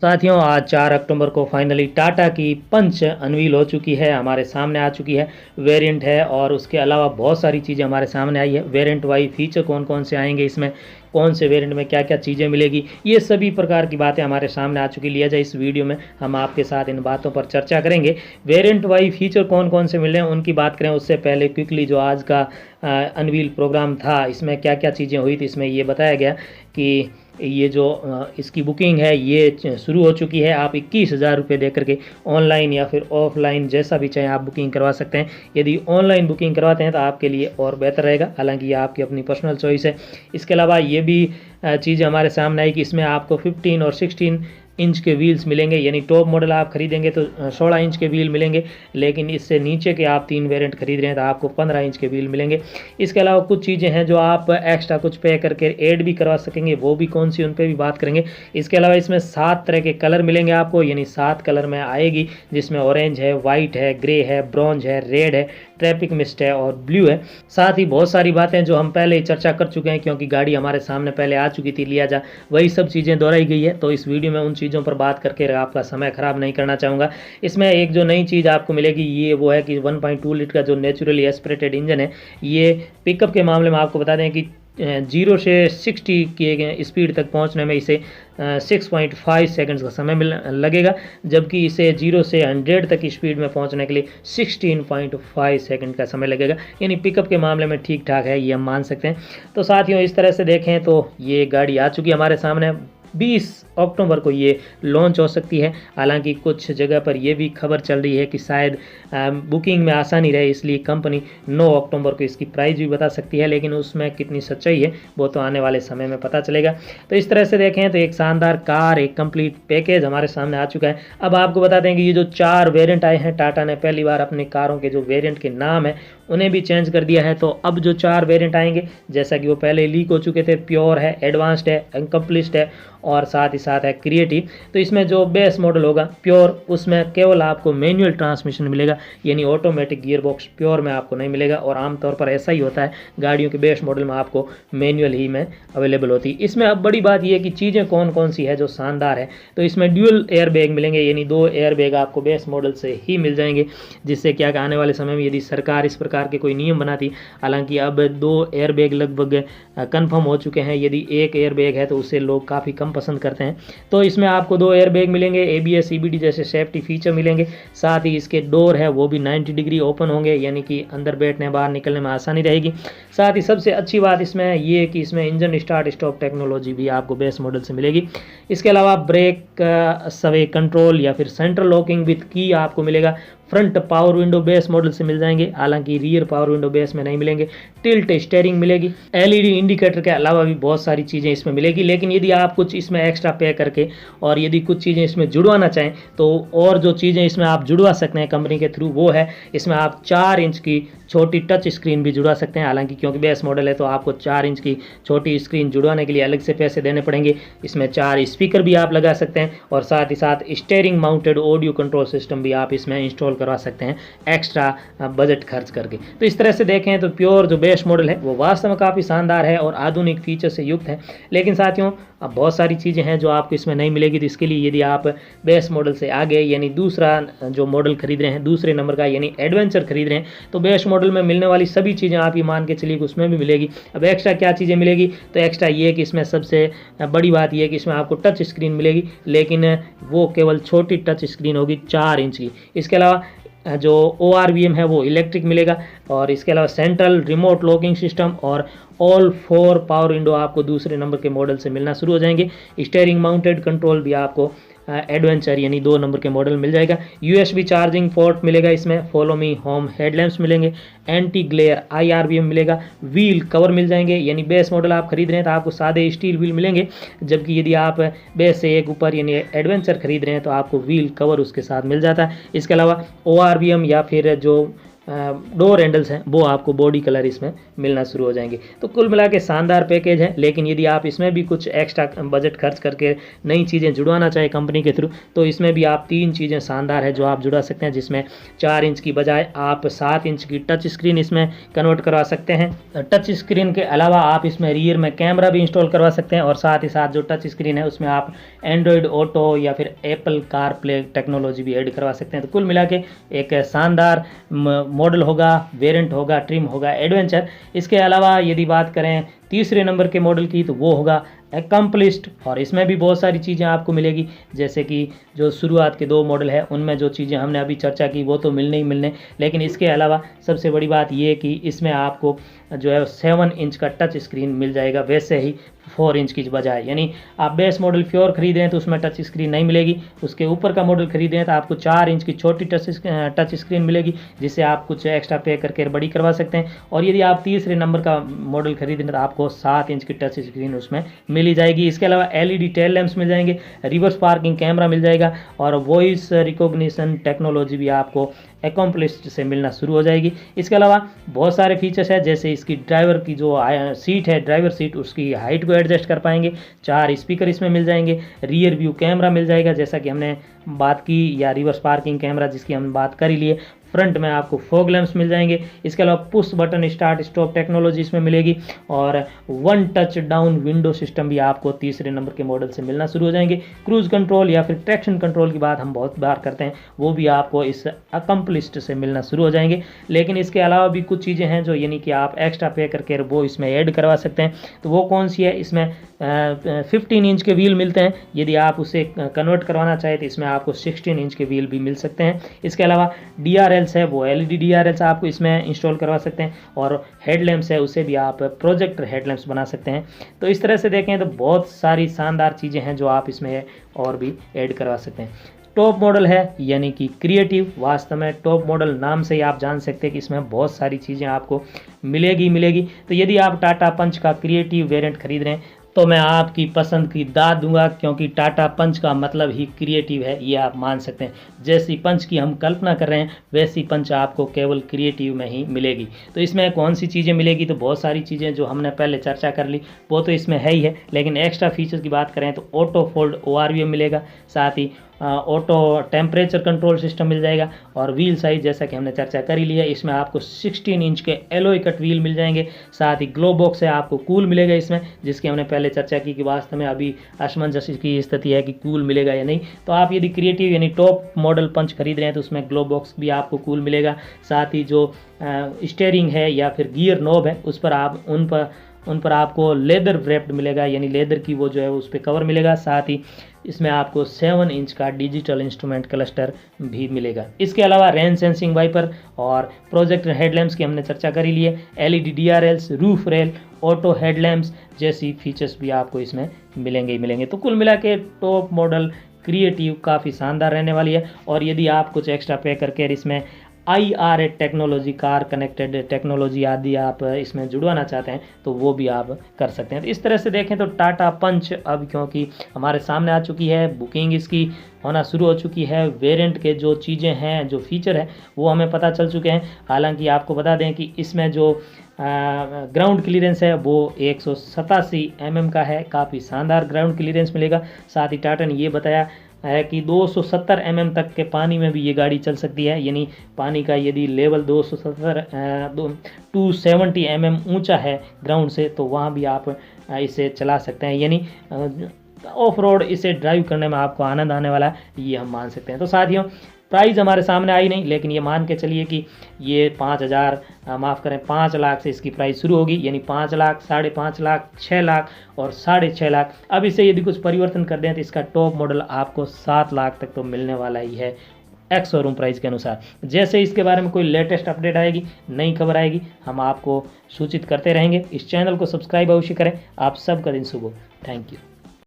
साथियों, आज 4 अक्टूबर को फाइनली टाटा की पंच अनवील हो चुकी है, हमारे सामने आ चुकी है। वेरिएंट है और उसके अलावा बहुत सारी चीज़ें हमारे सामने आई है। वेरिएंट वाइज फीचर कौन कौन से आएंगे, इसमें कौन से वेरिएंट में क्या क्या चीज़ें मिलेगी, ये सभी प्रकार की बातें हमारे सामने आ चुकी। लिया जाए इस वीडियो में हम आपके साथ इन बातों पर चर्चा करेंगे। वेरिएंट वाइज फीचर कौन कौन से मिल रहे हैं उनकी बात करें उससे पहले क्विकली जो आज का अनवील प्रोग्राम था, इसमें क्या क्या चीज़ें हुई थी, इसमें ये बताया गया कि ये जो इसकी बुकिंग है ये शुरू हो चुकी है। आप 21,000 रुपये दे करके ऑनलाइन या फिर ऑफलाइन जैसा भी चाहें आप बुकिंग करवा सकते हैं। यदि ऑनलाइन बुकिंग करवाते हैं तो आपके लिए और बेहतर रहेगा, हालांकि ये आपकी अपनी पर्सनल चॉइस है। इसके अलावा ये भी चीज़ हमारे सामने आई कि इसमें आपको 15 और 16 इंच के व्हील्स मिलेंगे, यानी टॉप मॉडल आप खरीदेंगे तो 16 इंच के व्हील मिलेंगे, लेकिन इससे नीचे के आप 3 वेरिएंट खरीद रहे हैं तो आपको 15 इंच के व्हील मिलेंगे। इसके अलावा कुछ चीज़ें हैं जो आप एक्स्ट्रा कुछ पे करके ऐड भी करवा सकेंगे, वो भी कौन सी उन पर भी बात करेंगे। इसके अलावा इसमें 7 तरह के कलर मिलेंगे आपको, यानी 7 कलर में आएगी, जिसमें ऑरेंज है, वाइट है, ग्रे है, ब्रॉन्ज है, रेड है, ट्रैफिक मिस्ट है और ब्लू है। साथ ही बहुत सारी बातें जो हम पहले ही चर्चा कर चुके हैं, क्योंकि गाड़ी हमारे सामने पहले आ चुकी थी, लिया जा वही सब चीज़ें दोहराई गई है। तो इस वीडियो में उन चीज़ों पर बात करके आपका समय खराब नहीं करना चाहूँगा। इसमें एक जो नई चीज़ आपको मिलेगी ये वो है कि 1.2 लीटर का जो नेचुरली एस्पिरेटेड इंजन है, ये पिकअप के मामले में आपको बता दें कि 0 से 60 की स्पीड तक पहुंचने में इसे 6.5 सेकंड्स का समय लगेगा, जबकि इसे 0 से 100 तक की स्पीड में पहुंचने के लिए 16.5 सेकंड का समय लगेगा। यानी पिकअप के मामले में ठीक ठाक है, ये हम मान सकते हैं। तो साथियों, इस तरह से देखें तो ये गाड़ी आ चुकी है हमारे सामने। 20 अक्टूबर को ये लॉन्च हो सकती है। हालांकि कुछ जगह पर यह भी खबर चल रही है कि शायद बुकिंग में आसानी रहे, इसलिए कंपनी 9 अक्टूबर को इसकी प्राइस भी बता सकती है, लेकिन उसमें कितनी सच्चाई है वो तो आने वाले समय में पता चलेगा। तो इस तरह से देखें तो एक शानदार कार, एक कंप्लीट पैकेज हमारे सामने आ चुका है। अब आपको बता दें कि ये जो 4 वेरिएंट आए हैं, टाटा ने पहली बार अपने कारों के जो वेरिएंट के नाम है उन्हें भी चेंज कर दिया है। तो अब जो 4 वेरिएंट आएंगे, जैसा कि वो पहले लीक हो चुके थे, प्योर है, एडवांस्ड है, अकम्प्लिश्ड है और साथ ही साथ है क्रिएटिव। तो इसमें जो बेस मॉडल होगा प्योर, उसमें केवल आपको मैनुअल ट्रांसमिशन मिलेगा, यानी ऑटोमेटिक गियर बॉक्स प्योर में आपको नहीं मिलेगा। और आमतौर पर ऐसा ही होता है, गाड़ियों के बेस मॉडल में आपको मैनुअल ही में अवेलेबल होती है। इसमें अब बड़ी बात यह है कि चीज़ें कौन कौन सी है जो शानदार है। तो इसमें ड्यूअल एयर बैग मिलेंगे, यानी 2 एयर बैग आपको बेस मॉडल से ही मिल जाएंगे, जिससे क्या आने वाले समय में यदि सरकार इस प्रकार के कोई नियम बनाती, हालांकि अब 2 एयर बैग लगभग कन्फर्म हो चुके हैं, यदि एक एयर बैग है तो उसे लोग काफ़ी कम पसंद करते हैं। तो इसमें आपको 2 एयर बैग मिलेंगे, ABS CBD जैसे सेफ्टी फीचर मिलेंगे। साथ ही इसके डोर है वो भी 90 डिग्री ओपन होंगे, यानी कि अंदर बैठने बाहर निकलने में आसानी रहेगी। साथ ही सबसे अच्छी बात इसमें ये है कि इसमें इंजन स्टार्ट स्टॉप टेक्नोलॉजी भी आपको बेस मॉडल से मिलेगी। इसके अलावा ब्रेक सवे कंट्रोल या फिर सेंट्रल लॉकिंग विथ की आपको मिलेगा। Front power window base model से मिल जाएंगे, हालांकि रियर पावर विंडो बेस में नहीं मिलेंगे। टिल्ट स्टीयरिंग मिलेगी। LED इंडिकेटर के अलावा भी बहुत सारी चीज़ें इसमें मिलेगी, लेकिन यदि आप कुछ इसमें एक्स्ट्रा पे करके और यदि कुछ चीज़ें इसमें जुड़वाना चाहें तो और जो चीज़ें इसमें आप जुड़वा सकते हैं कंपनी के थ्रू, वो है इसमें आप 4 इंच की छोटी टच स्क्रीन भी जुड़वा सकते हैं। हालांकि क्योंकि बेस मॉडल है तो आपको 4 इंच की छोटी स्क्रीन जुड़वाने के लिए अलग से पैसे देने पड़ेंगे। इसमें 4 स्पीकर भी आप लगा सकते हैं और साथ ही साथ steering mounted audio control system भी आप इसमें इंस्टॉल करवा सकते हैं एक्स्ट्रा बजट खर्च करके। तो इस तरह से देखें तो प्योर जो बेस मॉडल है वो वास्तव में काफ़ी शानदार है और आधुनिक फीचर से युक्त है। लेकिन साथियों, अब बहुत सारी चीज़ें हैं जो आपको इसमें नहीं मिलेगी। तो इसके लिए यदि आप बेस मॉडल से आगे, यानी दूसरा जो मॉडल खरीद रहे हैं, दूसरे नंबर का यानी एडवेंचर खरीद रहे हैं, तो बेस मॉडल में मिलने वाली सभी चीज़ें आप ये मान के चलिए कि उसमें भी मिलेगी। अब एक्स्ट्रा क्या चीज़ें मिलेगी, तो एक्स्ट्रा ये है कि इसमें सबसे बड़ी बात ये है कि इसमें आपको टच स्क्रीन मिलेगी, लेकिन वो केवल छोटी टच स्क्रीन होगी 4 इंच की। इसके अलावा जो ORVM है वो इलेक्ट्रिक मिलेगा और इसके अलावा सेंट्रल रिमोट लॉकिंग सिस्टम और ऑल 4 पावर विंडो आपको दूसरे नंबर के मॉडल से मिलना शुरू हो जाएंगे। स्टीयरिंग माउंटेड कंट्रोल भी आपको एडवेंचर यानी 2 नंबर के मॉडल मिल जाएगा। USB चार्जिंग पोर्ट मिलेगा इसमें। फॉलो मी होम हेडलैम्प्स मिलेंगे। एंटी ग्लेयर IRVM मिलेगा। व्हील कवर मिल जाएंगे, यानी बेस मॉडल आप खरीद रहे हैं तो आपको सादे स्टील व्हील मिलेंगे, जबकि यदि आप बेस से एक ऊपर यानी एडवेंचर खरीद रहे हैं तो आपको व्हील कवर उसके साथ मिल जाता है। इसके अलावा ORVM या फिर जो डोर हैंडल्स हैं वो आपको बॉडी कलर इसमें मिलना शुरू हो जाएंगे। तो कुल मिला के शानदार पैकेज है, लेकिन यदि आप इसमें भी कुछ एक्स्ट्रा बजट खर्च करके नई चीज़ें जुड़वाना चाहे कंपनी के थ्रू, तो इसमें भी आप 3 चीज़ें शानदार है जो आप जुड़ा सकते हैं, जिसमें 4 इंच की बजाय आप 7 इंच की टच स्क्रीन इसमें कन्वर्ट करवा सकते हैं। टच स्क्रीन के अलावा आप इसमें रियर में कैमरा भी इंस्टॉल करवा सकते हैं, और साथ ही साथ जो टच स्क्रीन है उसमें आप एंड्रॉयड ऑटो या फिर एप्पल कार प्ले टेक्नोलॉजी भी ऐड करवा सकते हैं। तो कुल मिला के एक शानदार मॉडल होगा, वेरिएंट होगा, ट्रिम होगा एडवेंचर। इसके अलावा यदि बात करें तीसरे नंबर के मॉडल की, तो वो होगा एकम्प्लिश्ड, और इसमें भी बहुत सारी चीज़ें आपको मिलेगी, जैसे कि जो शुरुआत के 2 मॉडल है उनमें जो चीज़ें हमने अभी चर्चा की वो तो मिलने ही मिलने, लेकिन इसके अलावा सबसे बड़ी बात ये कि इसमें आपको जो है 7 इंच का टच स्क्रीन मिल जाएगा, वैसे ही 4 इंच की बजाय। यानी आप बेस मॉडल फ्योर खरीदें हैं तो उसमें टच स्क्रीन नहीं मिलेगी, उसके ऊपर का मॉडल खरीदें तो आपको 4 इंच की छोटी टच स्क्रीन मिलेगी, जिससे आप कुछ एक्स्ट्रा पे करके बड़ी करवा सकते हैं। और यदि आप तीसरे नंबर का मॉडल खरीदें तो आपको 7 इंच की टच स्क्रीन उसमें मिल ही जाएगी। इसके अलावा LED टेल लैंप्स मिल जाएंगे, रिवर्स पार्किंग कैमरा मिल जाएगा, और वॉइस रिकॉग्निशन टेक्नोलॉजी भी आपको एकम्प्लिश्ड से मिलना शुरू हो जाएगी। इसके अलावा बहुत सारे फीचर्स हैं, जैसे इसकी ड्राइवर की जो सीट है, ड्राइवर सीट, उसकी हाइट को एडजस्ट कर पाएंगे, 4 स्पीकर इसमें मिल जाएंगे, रियर व्यू कैमरा मिल जाएगा जैसा कि हमने बात की, या रिवर्स पार्किंग कैमरा जिसकी हम बात कर ही लिए। फ्रंट में आपको फॉग लैंप्स मिल जाएंगे। इसके अलावा push button start stop technology इसमें मिलेगी, और 1 टच डाउन विंडो सिस्टम भी आपको तीसरे नंबर के मॉडल से मिलना शुरू हो जाएंगे। क्रूज कंट्रोल या फिर ट्रैक्शन कंट्रोल की बात हम बहुत बार करते हैं, वो भी आपको इस एकम्प्लिश्ड से मिलना शुरू हो जाएंगे। लेकिन इसके अलावा भी कुछ चीज़ें हैं जो यानी कि आप एक्स्ट्रा पे करके वो इसमें ऐड करवा सकते हैं। तो वो कौन सी है? इसमें 15 इंच के व्हील मिलते हैं, यदि आप उसे कन्वर्ट करवाना चाहें तो इसमें आपको 16 इंच के व्हील भी मिल सकते हैं। इसके अलावा DRLs है, वो LED DRLs आपको इसमें इंस्टॉल करवा सकते हैं, और हेडलैम्प्स है उसे भी आप प्रोजेक्टर हेडलैम्प्स बना सकते हैं। तो इस तरह से देखें तो बहुत सारी शानदार चीज़ें हैं जो आप इसमें और भी ऐड करवा सकते हैं। टॉप मॉडल है यानी कि क्रिएटिव, वास्तव में टॉप मॉडल नाम से ही आप जान सकते हैं कि इसमें बहुत सारी चीज़ें आपको मिलेगी। तो यदि आप टाटा पंच का क्रिएटिव वेरिएंट खरीद रहे हैं तो मैं आपकी पसंद की दाद दूंगा, क्योंकि टाटा पंच का मतलब ही क्रिएटिव है, ये आप मान सकते हैं। जैसी पंच की हम कल्पना कर रहे हैं वैसी पंच आपको केवल क्रिएटिव में ही मिलेगी। तो इसमें कौन सी चीज़ें मिलेगी? तो बहुत सारी चीज़ें जो हमने पहले चर्चा कर ली वो तो इसमें है ही है, लेकिन एक्स्ट्रा फीचर्स की बात करें तो ऑटो फोल्ड ORVM मिलेगा, साथ ही ऑटो टेम्परेचर कंट्रोल सिस्टम मिल जाएगा, और व्हील साइज जैसा कि हमने चर्चा कर ही लिया, इसमें आपको 16 इंच के एलॉय कट व्हील मिल जाएंगे। साथ ही ग्लो बॉक्स है, आपको कूल मिलेगा इसमें, जिसकी हमने पहले चर्चा की कि वास्तव में अभी असमंजस की स्थिति है कि कूल मिलेगा या नहीं। तो आप यदि क्रिएटिव यानी टॉप मॉडल पंच खरीद रहे हैं तो उसमें ग्लो बॉक्स भी आपको कूल मिलेगा। साथ ही जो स्टीयरिंग है या फिर गियर नॉब है उस पर आप उन पर आपको लेदर व्रैप्ड मिलेगा, यानी लेदर की वो जो है उस पर कवर मिलेगा। साथ ही इसमें आपको 7 इंच का डिजिटल इंस्ट्रूमेंट क्लस्टर भी मिलेगा। इसके अलावा रेन सेंसिंग वाइपर और प्रोजेक्टर हेडलैम्प्स की हमने चर्चा कर ही ली है, LED DRLs, roof rail, auto headlamps जैसी फीचर्स भी आपको इसमें मिलेंगे। तो कुल मिला के टॉप मॉडल क्रिएटिव काफ़ी शानदार रहने वाली है। और यदि आप कुछ एक्स्ट्रा पे करके इसमें IRA technology, car connected technology आदि आप इसमें जुड़वाना चाहते हैं तो वो भी आप कर सकते हैं। तो इस तरह से देखें तो टाटा पंच अब क्योंकि हमारे सामने आ चुकी है, बुकिंग इसकी होना शुरू हो चुकी है, वेरिएंट के जो चीज़ें हैं, जो फीचर हैं वो हमें पता चल चुके हैं। हालांकि आपको बता दें कि इसमें जो ग्राउंड क्लियरेंस है वो 187 mm का है, काफ़ी शानदार ग्राउंड क्लियरेंस मिलेगा। साथ ही टाटा ने ये बताया है कि 270 mm तक के पानी में भी ये गाड़ी चल सकती है, यानी पानी का यदि लेवल 270 mm ऊंचा है ग्राउंड से तो वहाँ भी आप इसे चला सकते हैं, यानी ऑफ रोड इसे ड्राइव करने में आपको आनंद आने वाला है, ये हम मान सकते हैं। तो साथियों प्राइस हमारे सामने आई नहीं, लेकिन ये मान के चलिए कि ये 5 लाख से इसकी प्राइस शुरू होगी, यानी 5 लाख, 5.5 लाख, 6 लाख और 6.5 लाख। अब इसे यदि कुछ परिवर्तन कर दें तो इसका टॉप मॉडल आपको 7 लाख तक तो मिलने वाला ही है एक्स शोरूम प्राइस के अनुसार। जैसे इसके बारे में कोई लेटेस्ट अपडेट आएगी, नई खबर आएगी, हम आपको सूचित करते रहेंगे। इस चैनल को सब्सक्राइब अवश्य करें। आप सबका दिन शुभ हो। Thank you.